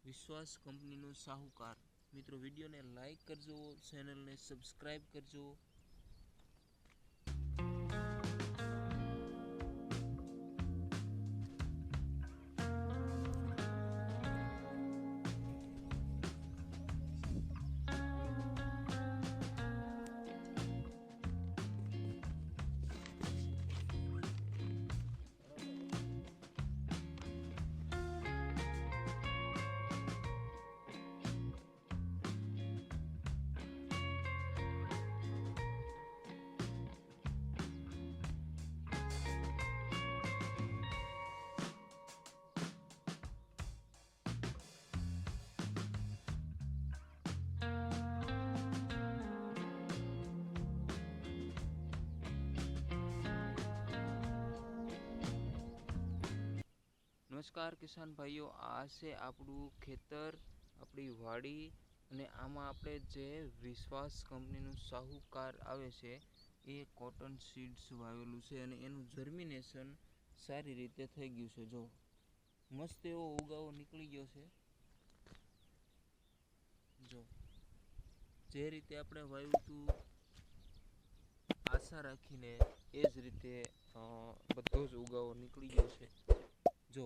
વિશ્વાસ કંપનીનું શાહુકાર। મિત્રો વિડીયોને લાઈક કરજો, ચેનલને સબસ્ક્રાઈબ કરજો। નમસ્કાર કિસાન ભાઈઓ, આ છે આપણું ખેતર, આપણી વાડી, અને આમાં આપણે જે વિશ્વાસ કંપનીનું શાહુકાર આવે છે એ કોટન સીડ્સ વાવેલું છે અને એનું જર્મિનેશન સારી રીતે થઈ ગયું છે। જો મસ્ત એવો ઉગાવો નીકળી ગયો છે। જો જે રીતે આપણે વાવ્યું હતું આશા રાખીને એ જ રીતે બધો જ ઉગાવો નીકળી ગયો છે। જો